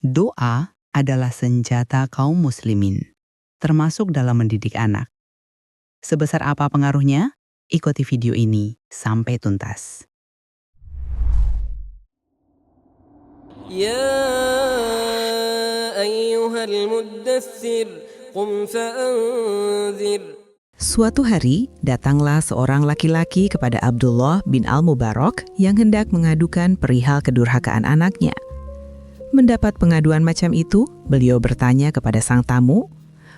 Doa adalah senjata kaum muslimin, termasuk dalam mendidik anak. Sebesar apa pengaruhnya? Ikuti video ini sampai tuntas. يا أيها المدثر قم فأنذر. Suatu hari, datanglah seorang laki-laki kepada Abdullah bin Al-Mubarak yang hendak mengadukan perihal kedurhakaan anaknya. Mendapat pengaduan macam itu, beliau bertanya kepada sang tamu,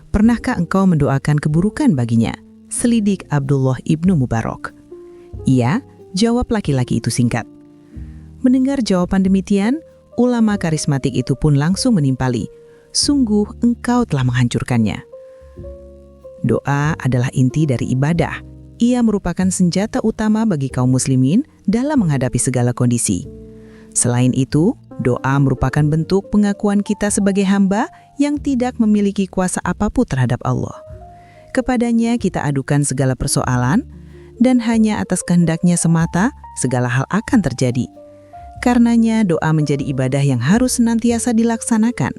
"Pernahkah engkau mendoakan keburukan baginya?" Selidik Abdullah ibnu Mubarak. "Iya," jawab laki-laki itu singkat. Mendengar jawaban demikian, ulama karismatik itu pun langsung menimpali, "Sungguh engkau telah menghancurkannya." Doa adalah inti dari ibadah. Ia merupakan senjata utama bagi kaum muslimin dalam menghadapi segala kondisi. Selain itu, doa merupakan bentuk pengakuan kita sebagai hamba yang tidak memiliki kuasa apapun terhadap Allah. Kepadanya kita adukan segala persoalan, dan hanya atas kehendaknya semata segala hal akan terjadi. Karenanya doa menjadi ibadah yang harus senantiasa dilaksanakan.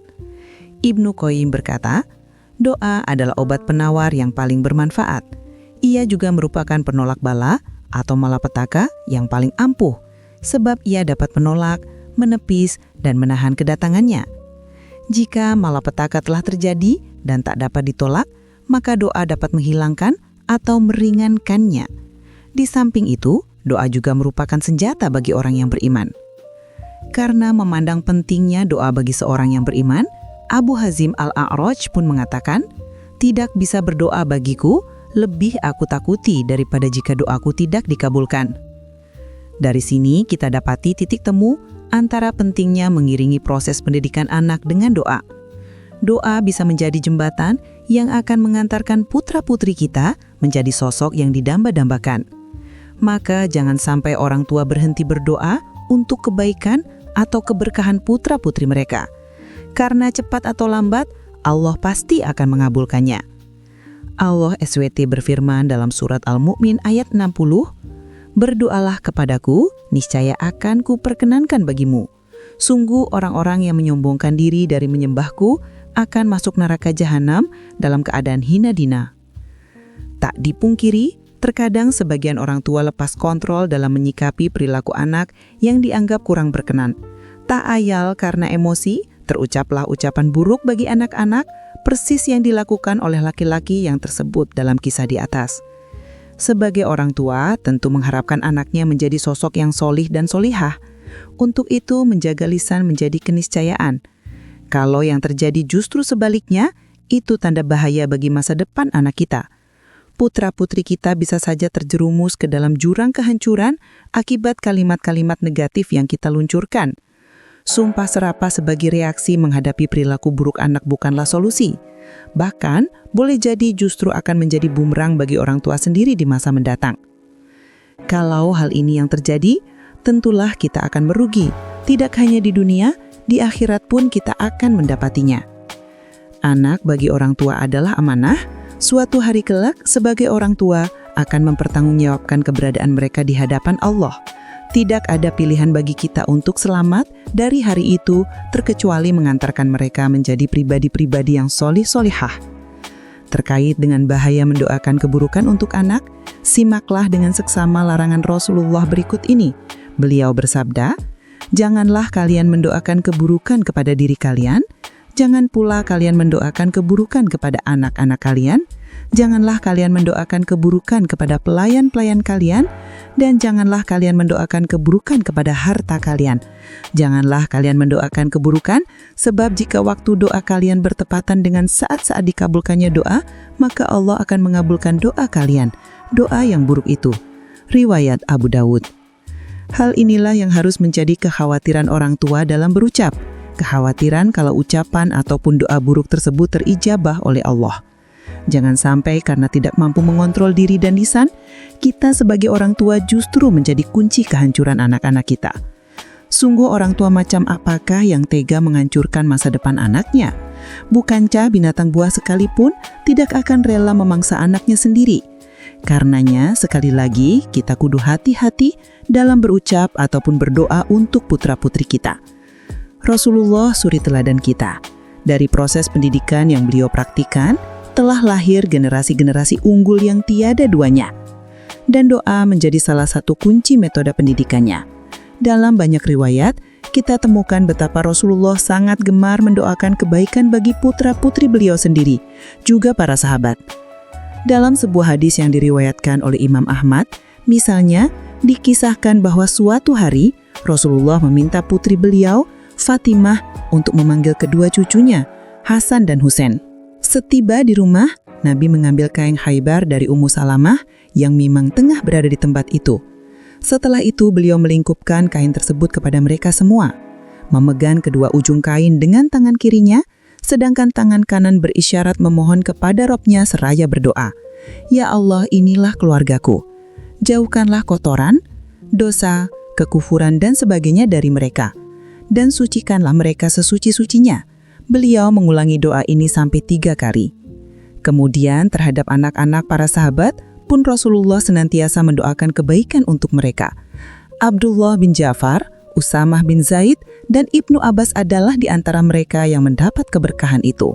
Ibnu Qayyim berkata, doa adalah obat penawar yang paling bermanfaat. Ia juga merupakan penolak bala atau malapetaka yang paling ampuh, sebab ia dapat menolak, menepis, dan menahan kedatangannya. Jika malapetaka telah terjadi dan tak dapat ditolak, maka doa dapat menghilangkan atau meringankannya. Di samping itu, doa juga merupakan senjata bagi orang yang beriman. Karena memandang pentingnya doa bagi seorang yang beriman, Abu Hazim Al-A'raj pun mengatakan, "Tidak bisa berdoa bagiku, lebih aku takuti daripada jika doaku tidak dikabulkan." Dari sini kita dapati titik temu antara pentingnya mengiringi proses pendidikan anak dengan doa. Doa bisa menjadi jembatan yang akan mengantarkan putra-putri kita menjadi sosok yang didamba-dambakan. Maka jangan sampai orang tua berhenti berdoa untuk kebaikan atau keberkahan putra-putri mereka. Karena cepat atau lambat, Allah pasti akan mengabulkannya. Allah SWT berfirman dalam surat Al-Mu'min ayat 60, "Berdoalah kepadaku, niscaya akan kuperkenankan bagimu. Sungguh orang-orang yang menyombongkan diri dari menyembahku akan masuk neraka jahanam dalam keadaan hina dina." Tak dipungkiri, terkadang sebagian orang tua lepas kontrol dalam menyikapi perilaku anak yang dianggap kurang berkenan. Tak ayal karena emosi, terucaplah ucapan buruk bagi anak-anak, persis yang dilakukan oleh laki-laki yang tersebut dalam kisah di atas. Sebagai orang tua, tentu mengharapkan anaknya menjadi sosok yang solih dan solihah. Untuk itu, menjaga lisan menjadi keniscayaan. Kalau yang terjadi justru sebaliknya, itu tanda bahaya bagi masa depan anak kita. Putra-putri kita bisa saja terjerumus ke dalam jurang kehancuran akibat kalimat-kalimat negatif yang kita luncurkan. Sumpah serapah sebagai reaksi menghadapi perilaku buruk anak bukanlah solusi. Bahkan, boleh jadi justru akan menjadi bumerang bagi orang tua sendiri di masa mendatang. Kalau hal ini yang terjadi, tentulah kita akan merugi. Tidak hanya di dunia, di akhirat pun kita akan mendapatinya. Anak bagi orang tua adalah amanah. Suatu hari kelak, sebagai orang tua akan mempertanggungjawabkan keberadaan mereka di hadapan Allah. Tidak ada pilihan bagi kita untuk selamat dari hari itu, terkecuali mengantarkan mereka menjadi pribadi-pribadi yang solih-solihah. Terkait dengan bahaya mendoakan keburukan untuk anak, simaklah dengan seksama larangan Rasulullah berikut ini. Beliau bersabda, "Janganlah kalian mendoakan keburukan kepada diri kalian, jangan pula kalian mendoakan keburukan kepada anak-anak kalian, janganlah kalian mendoakan keburukan kepada pelayan-pelayan kalian, dan janganlah kalian mendoakan keburukan kepada harta kalian. Janganlah kalian mendoakan keburukan, sebab jika waktu doa kalian bertepatan dengan saat-saat dikabulkannya doa, maka Allah akan mengabulkan doa kalian, doa yang buruk itu." Riwayat Abu Dawud. Hal inilah yang harus menjadi kekhawatiran orang tua dalam berucap. Kekhawatiran kalau ucapan ataupun doa buruk tersebut terijabah oleh Allah. Jangan sampai karena tidak mampu mengontrol diri dan lisan, kita sebagai orang tua justru menjadi kunci kehancuran anak-anak kita. Sungguh orang tua macam apakah yang tega menghancurkan masa depan anaknya? Bukankah binatang buas sekalipun tidak akan rela memangsa anaknya sendiri? Karenanya, sekali lagi kita kudu hati-hati dalam berucap ataupun berdoa untuk putra-putri kita. Rasulullah suri teladan kita. Dari proses pendidikan yang beliau praktikan, telah lahir generasi-generasi unggul yang tiada duanya. Dan doa menjadi salah satu kunci metode pendidikannya. Dalam banyak riwayat, kita temukan betapa Rasulullah sangat gemar mendoakan kebaikan bagi putra-putri beliau sendiri, juga para sahabat. Dalam sebuah hadis yang diriwayatkan oleh Imam Ahmad, misalnya, dikisahkan bahwa suatu hari Rasulullah meminta putri beliau, Fatimah, untuk memanggil kedua cucunya, Hasan dan Husain. Setiba di rumah, Nabi mengambil kain Khaybar dari Ummu Salamah yang memang tengah berada di tempat itu. Setelah itu beliau melingkupkan kain tersebut kepada mereka semua, memegang kedua ujung kain dengan tangan kirinya, sedangkan tangan kanan berisyarat memohon kepada Rabb-Nya seraya berdoa, "Ya Allah, inilah keluargaku. Jauhkanlah kotoran, dosa, kekufuran dan sebagainya dari mereka, dan sucikanlah mereka sesuci-sucinya." Beliau mengulangi doa ini sampai 3 kali. Kemudian terhadap anak-anak para sahabat pun Rasulullah senantiasa mendoakan kebaikan untuk mereka. Abdullah bin Ja'far, Usamah bin Zaid, dan Ibnu Abbas adalah di antara mereka yang mendapat keberkahan itu.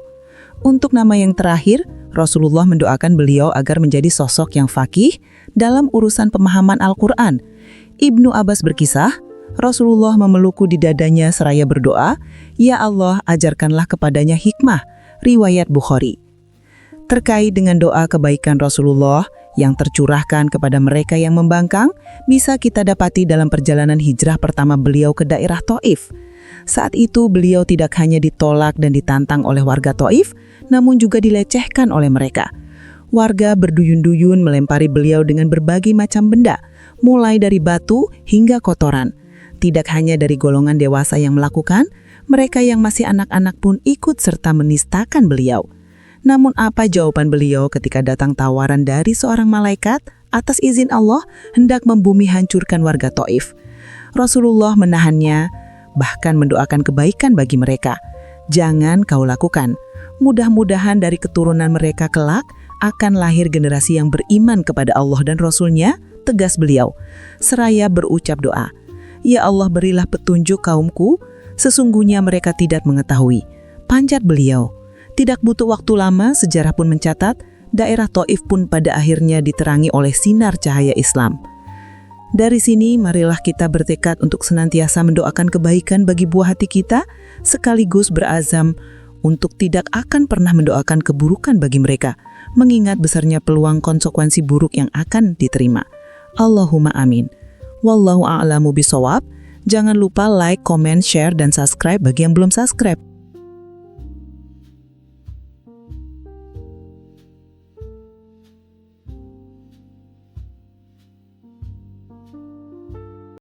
Untuk nama yang terakhir, Rasulullah mendoakan beliau agar menjadi sosok yang faqih dalam urusan pemahaman Al-Quran. Ibnu Abbas berkisah, Rasulullah memelukku di dadanya seraya berdoa, "Ya Allah, ajarkanlah kepadanya hikmah." Riwayat Bukhari. Terkait dengan doa kebaikan Rasulullah yang tercurahkan kepada mereka yang membangkang, bisa kita dapati dalam perjalanan hijrah pertama beliau ke daerah Taif. Saat itu beliau tidak hanya ditolak dan ditantang oleh warga Taif, namun juga dilecehkan oleh mereka. Warga berduyun-duyun melempari beliau dengan berbagai macam benda, mulai dari batu hingga kotoran. Tidak hanya dari golongan dewasa yang melakukan, mereka yang masih anak-anak pun ikut serta menistakan beliau. Namun apa jawaban beliau ketika datang tawaran dari seorang malaikat atas izin Allah hendak membumi hancurkan warga Taif? Rasulullah menahannya, bahkan mendoakan kebaikan bagi mereka. "Jangan kau lakukan. Mudah-mudahan dari keturunan mereka kelak akan lahir generasi yang beriman kepada Allah dan Rasul-Nya," tegas beliau, seraya berucap doa, "Ya Allah, berilah petunjuk kaumku, sesungguhnya mereka tidak mengetahui." Panjat beliau. Tidak butuh waktu lama, sejarah pun mencatat, daerah Taif pun pada akhirnya diterangi oleh sinar cahaya Islam. Dari sini, marilah kita bertekad untuk senantiasa mendoakan kebaikan bagi buah hati kita, sekaligus berazam untuk tidak akan pernah mendoakan keburukan bagi mereka, mengingat besarnya peluang konsekuensi buruk yang akan diterima. Allahumma amin. Wallahu a'lamu bishawab. Jangan lupa like, comment, share, dan subscribe bagi yang belum subscribe.